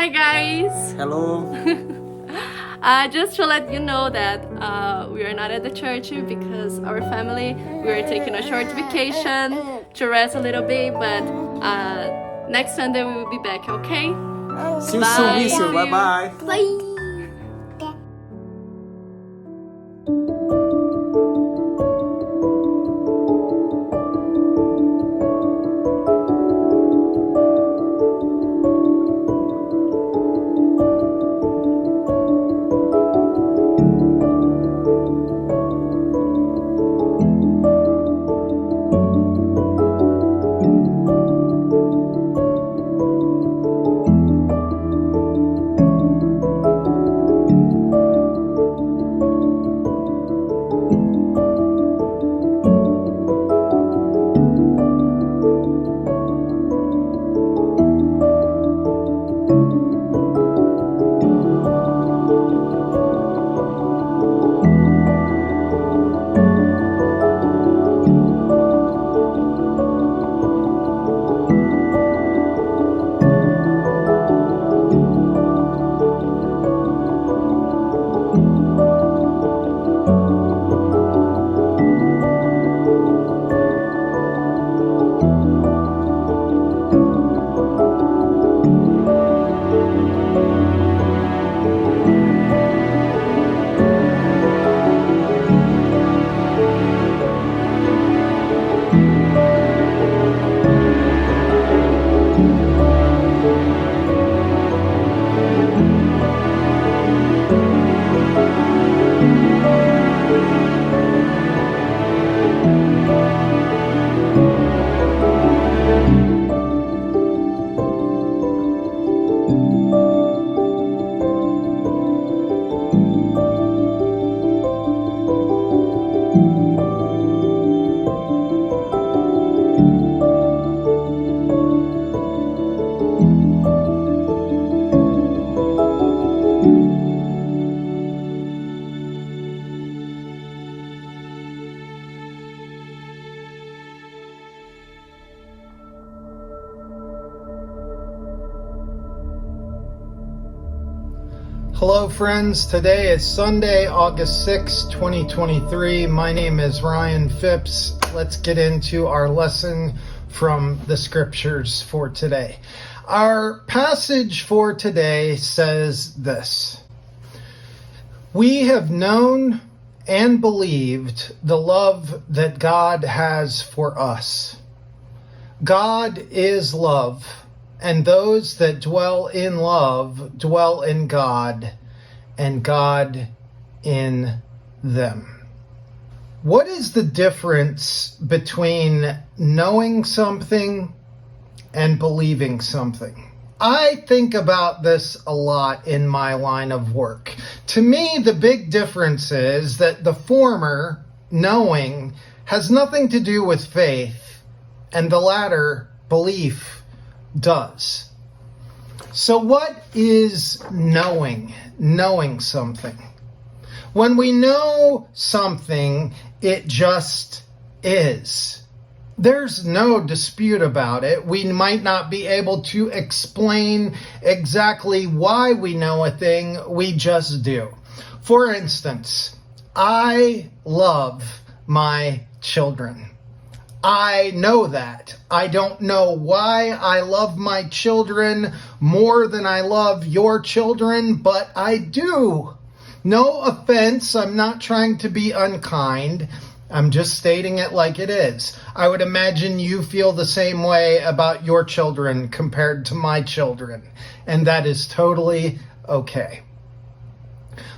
Hi guys! Hello. Just to let you know that we are not at the church because our family, we are taking a short vacation to rest a little bit, but next Sunday we will be back, okay? See you soon, miss you. Bye bye. Bye! Hello friends, today is Sunday, August 6, 2023. My name is Ryan Phipps. Let's get into our lesson from the scriptures for today. Our passage for today says this: We have known and believed the love that God has for us. God is love, and those that dwell in love dwell in God, and God in them. What is the difference between knowing something and believing something? I think about this a lot in my line of work. To me, the big difference is that the former, knowing, has nothing to do with faith, and the latter, belief, does. So what is knowing? Knowing something. When we know something, it just is. There's no dispute about it. We might not be able to explain exactly why we know a thing, we just do. For instance, I love my children. I know that. I don't know why I love my children more than I love your children, but I do. No offense, I'm not trying to be unkind. I'm just stating it like it is. I would imagine you feel the same way about your children compared to my children, and that is totally okay.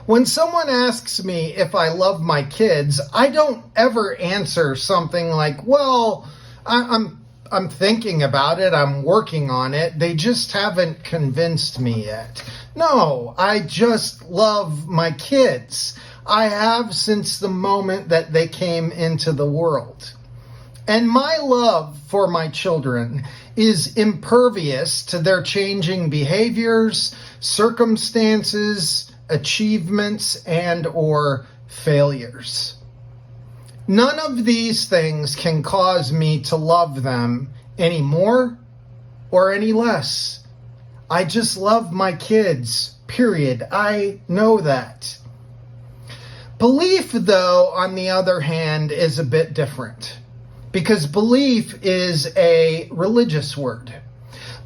When someone asks me if I love my kids, I don't ever answer something like, well, I'm thinking about it, I'm working on it, they just haven't convinced me yet. No, I just love my kids. I have since the moment that they came into the world. And my love for my children is impervious to their changing behaviors, circumstances, achievements, and or failures. None of these things can cause me to love them any more or any less. I just love my kids, period. I know that. Belief, though, on the other hand, is a bit different, because belief is a religious word.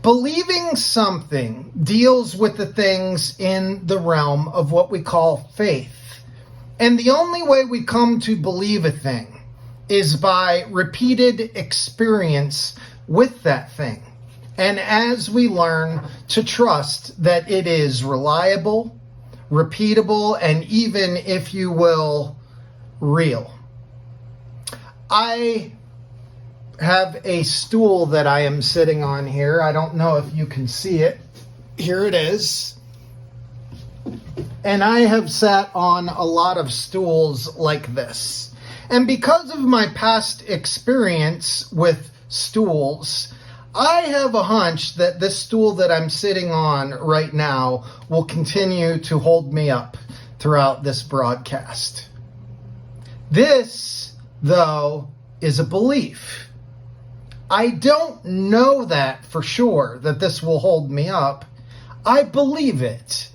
Believing something deals with the things in the realm of what we call faith. And the only way we come to believe a thing is by repeated experience with that thing. And as we learn to trust that it is reliable, repeatable, and even, if you will, real. I have a stool that I am sitting on here. I don't know if you can see it. Here it is. And I have sat on a lot of stools like this. And because of my past experience with stools, I have a hunch that this stool that I'm sitting on right now will continue to hold me up throughout this broadcast. This, though, is a belief. I don't know that for sure, that this will hold me up. I believe it.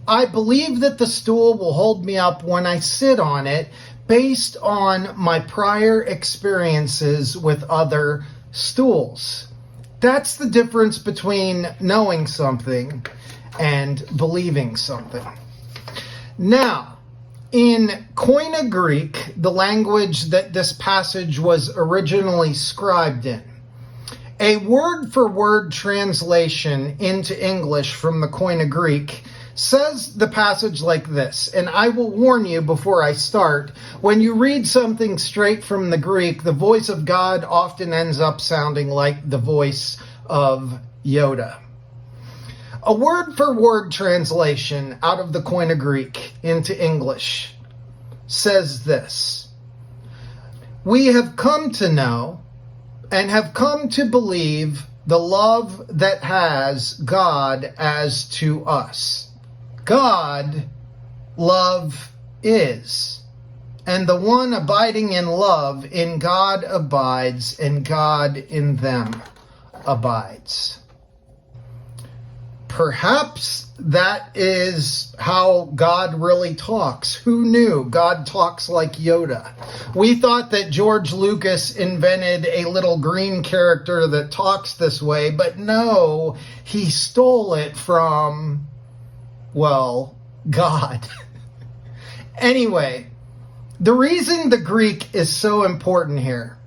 I believe that the stool will hold me up when I sit on it based on my prior experiences with other stools. That's the difference between knowing something and believing something. Now, in Koine Greek, the language that this passage was originally scribed in, a word-for-word translation into English from the Koine Greek says the passage like this, and I will warn you before I start, when you read something straight from the Greek, the voice of God often ends up sounding like the voice of Yoda. A word-for-word translation out of the Koine Greek into English says this: we have come to know and have come to believe the love that has God as to us. God, love is, and the one abiding in love in God abides, and God in them abides. Perhaps that is how God really talks. Who knew? God talks like Yoda. We thought that George Lucas invented a little green character that talks this way, but no, he stole it from, well, God. Anyway, the reason the Greek is so important here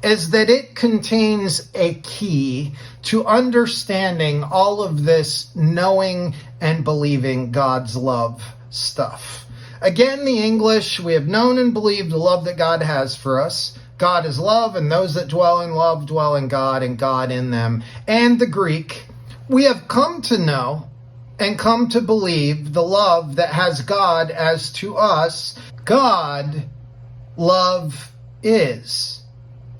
is that it contains a key to understanding all of this knowing and believing God's love stuff. Again, the English, we have known and believed the love that God has for us. God is love, and those that dwell in love dwell in God, and God in them. And the Greek, we have come to know and come to believe the love that has God as to us. God, love is.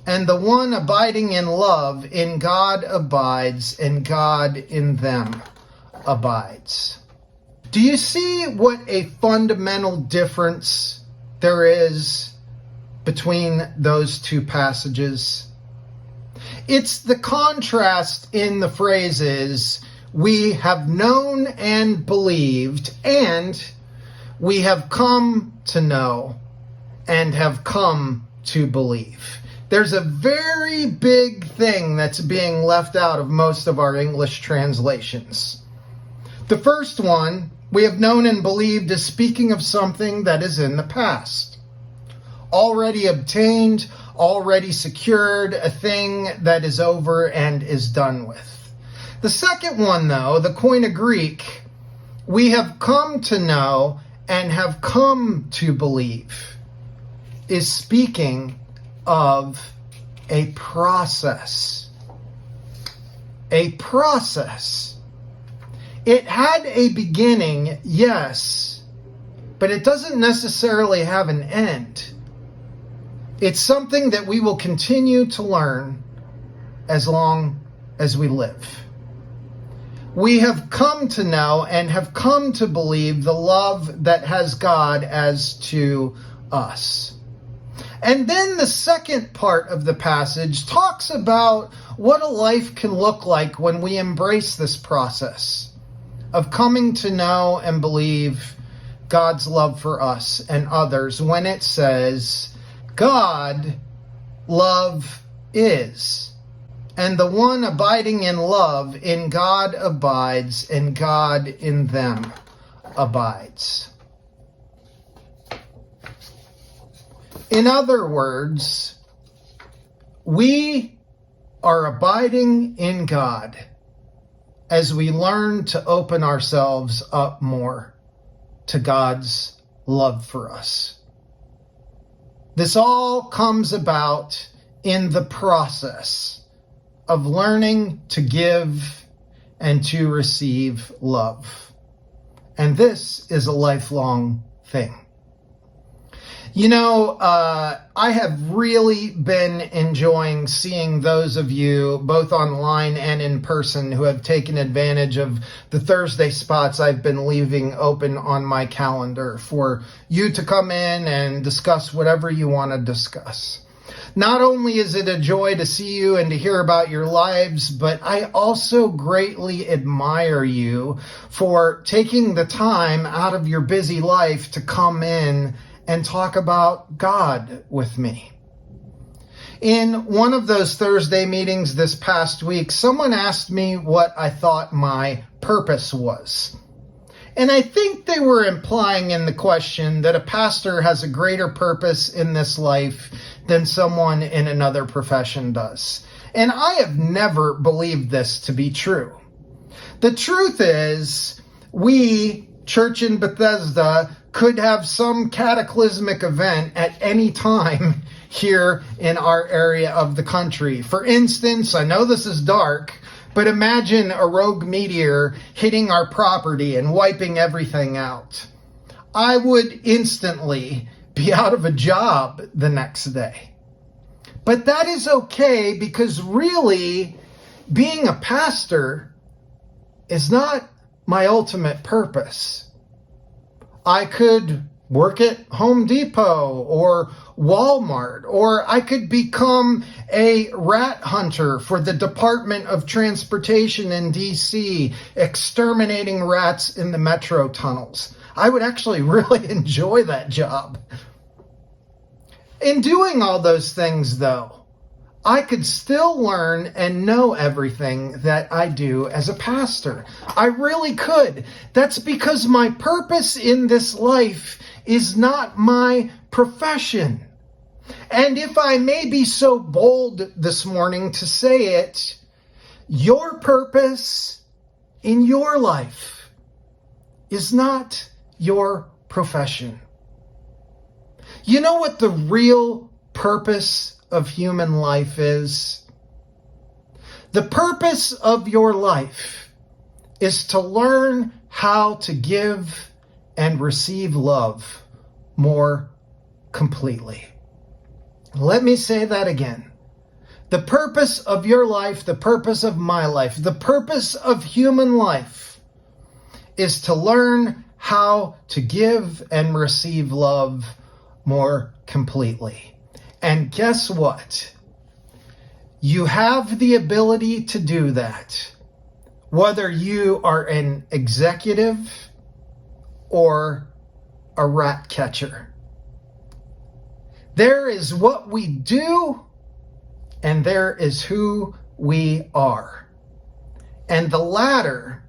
And the one abiding in love in God abides, and God in them abides. Do you see what a fundamental difference there is between those two passages? It's the contrast in the phrases, we have known and believed, and we have come to know and have come to believe. There's a very big thing that's being left out of most of our English translations. The first one, we have known and believed, is speaking of something that is in the past. Already obtained, already secured, a thing that is over and is done with. The second one, though, the Koine Greek, we have come to know and have come to believe, is speaking of a process. A process. It had a beginning, yes, but it doesn't necessarily have an end. It's something that we will continue to learn as long as we live. We have come to know and have come to believe the love that has God as to us. And then the second part of the passage talks about what a life can look like when we embrace this process of coming to know and believe God's love for us and others when it says, God, love is. And the one abiding in love in God abides, and God in them abides. In other words, we are abiding in God as we learn to open ourselves up more to God's love for us. This all comes about in the process of learning to give and to receive love. And this is a lifelong thing. You know, I have really been enjoying seeing those of you, both online and in person, who have taken advantage of the Thursday spots I've been leaving open on my calendar for you to come in and discuss whatever you want to discuss. Not only is it a joy to see you and to hear about your lives, but I also greatly admire you for taking the time out of your busy life to come in and talk about God with me. In one of those Thursday meetings this past week, someone asked me what I thought my purpose was. And I think they were implying in the question that a pastor has a greater purpose in this life than someone in another profession does. And I have never believed this to be true. The truth is, we, Church in Bethesda, could have some cataclysmic event at any time here in our area of the country. For instance, I know this is dark, but imagine a rogue meteor hitting our property and wiping everything out. I would instantly be out of a job the next day. But that is okay, because really, being a pastor is not my ultimate purpose. I could work at Home Depot or Walmart, or I could become a rat hunter for the Department of Transportation in DC, exterminating rats in the metro tunnels. I would actually really enjoy that job. In doing all those things, though, I could still learn and know everything that I do as a pastor. I really could. That's because my purpose in this life is not my profession. And if I may be so bold this morning to say it, your purpose in your life is not your profession. You know what the real purpose of human life is? The purpose of your life is to learn how to give and receive love more completely. Let me say that again. The purpose of your life, the purpose of my life, the purpose of human life is to learn how to give and receive love more completely. And guess what? You have the ability to do that, whether you are an executive or a rat catcher. There is what we do, and there is who we are. And the latter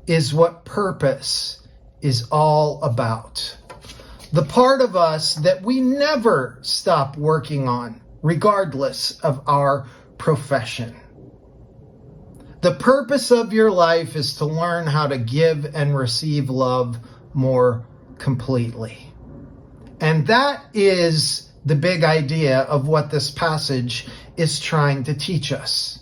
is what purpose is all about. The part of us that we never stop working on, regardless of our profession. The purpose of your life is to learn how to give and receive love more completely. And that is the big idea of what this passage is trying to teach us.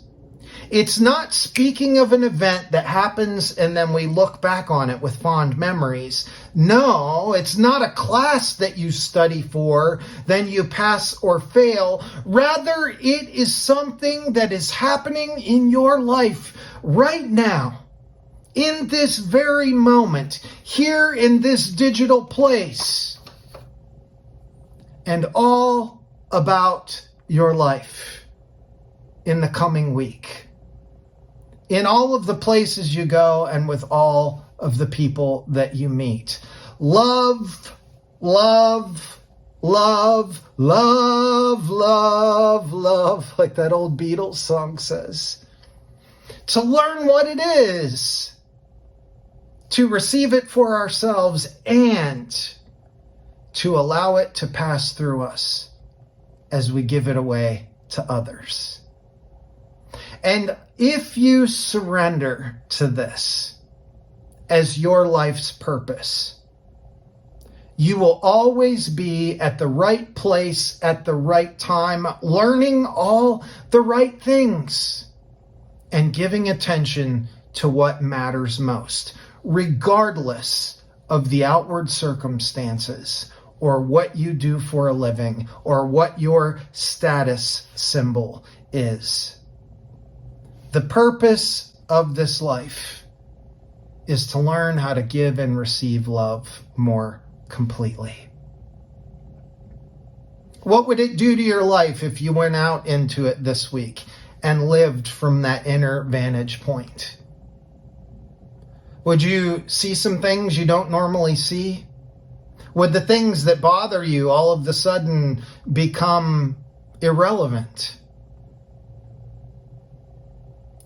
It's not speaking of an event that happens and then we look back on it with fond memories. No, it's not a class that you study for, then you pass or fail. Rather, it is something that is happening in your life right now, in this very moment, here in this digital place, and all about your life. in the coming week, in all of the places you go and with all of the people that you meet. Love, love, love, love, love, love, like that old Beatles song says. To learn what it is, to receive it for ourselves, and to allow it to pass through us as we give it away to others. And if you surrender to this as your life's purpose, you will always be at the right place at the right time, learning all the right things and giving attention to what matters most, regardless of the outward circumstances or what you do for a living or what your status symbol is. The purpose of this life is to learn how to give and receive love more completely. What would it do to your life if you went out into it this week and lived from that inner vantage point? Would you see some things you don't normally see? Would the things that bother you all of a sudden become irrelevant?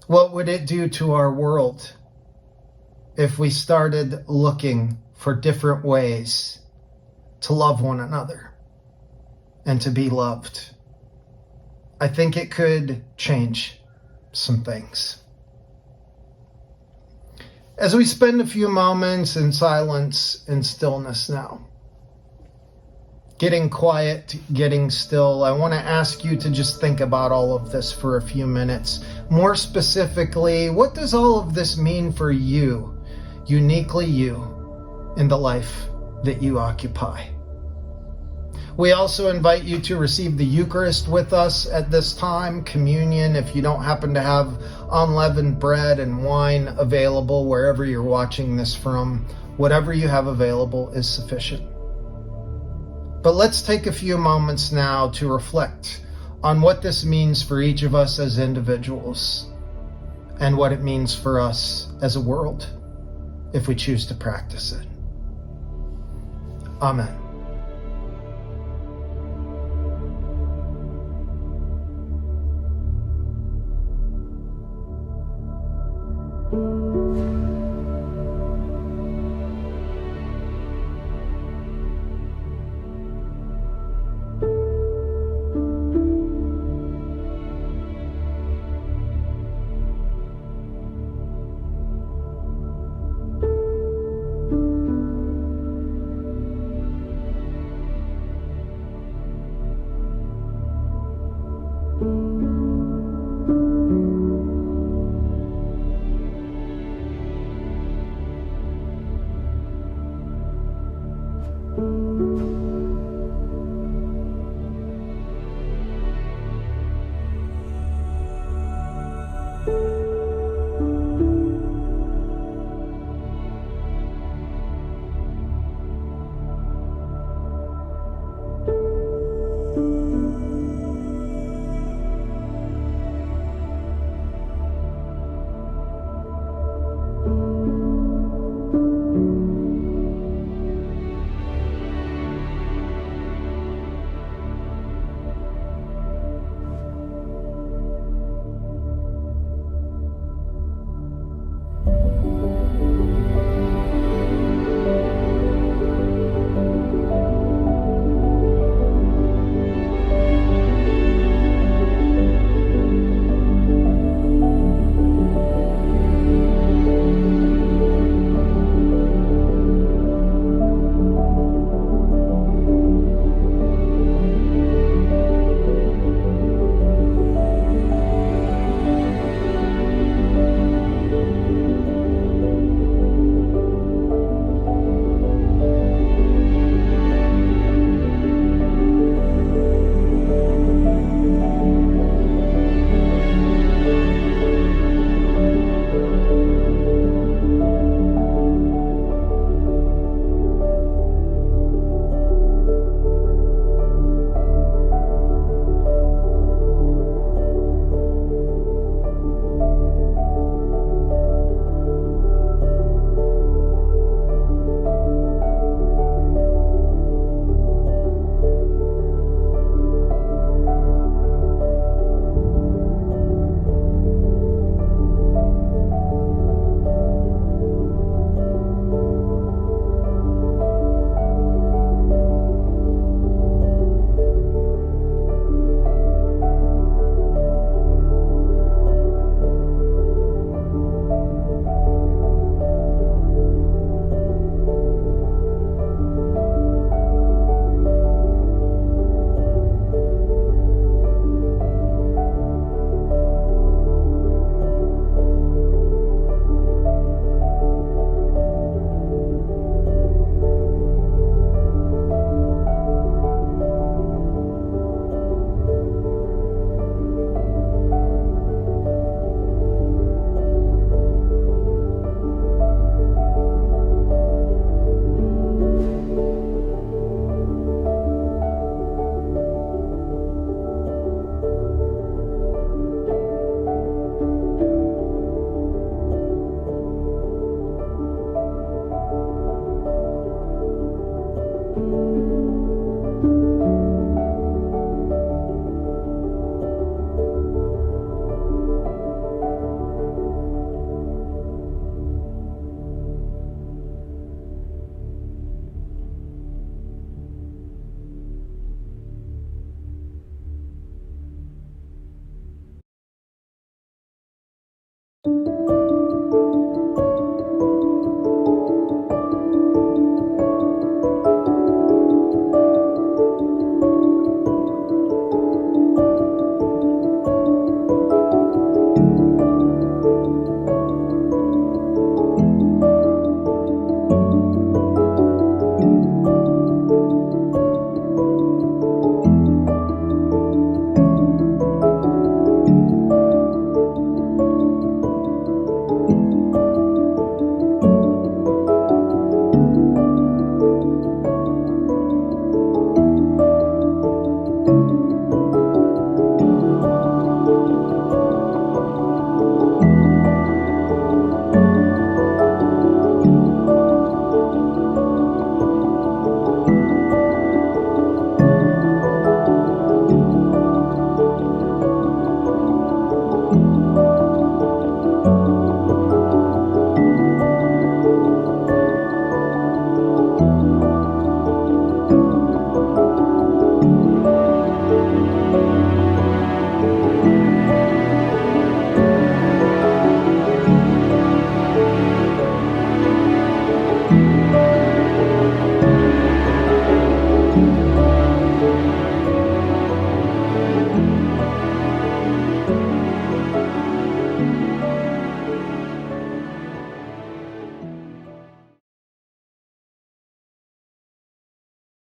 What would it do to our world if we started looking for different ways to love one another and to be loved? I think it could change some things. As we spend a few moments in silence and stillness now, getting quiet, getting still, I want to ask you to just think about all of this for a few minutes. More specifically, what does all of this mean for you, uniquely you, in the life that you occupy? We also invite you to receive the Eucharist with us at this time, communion, if you don't happen to have unleavened bread and wine available wherever you're watching this from. Whatever you have available is sufficient. But let's take a few moments now to reflect on what this means for each of us as individuals and what it means for us as a world if we choose to practice it. Amen.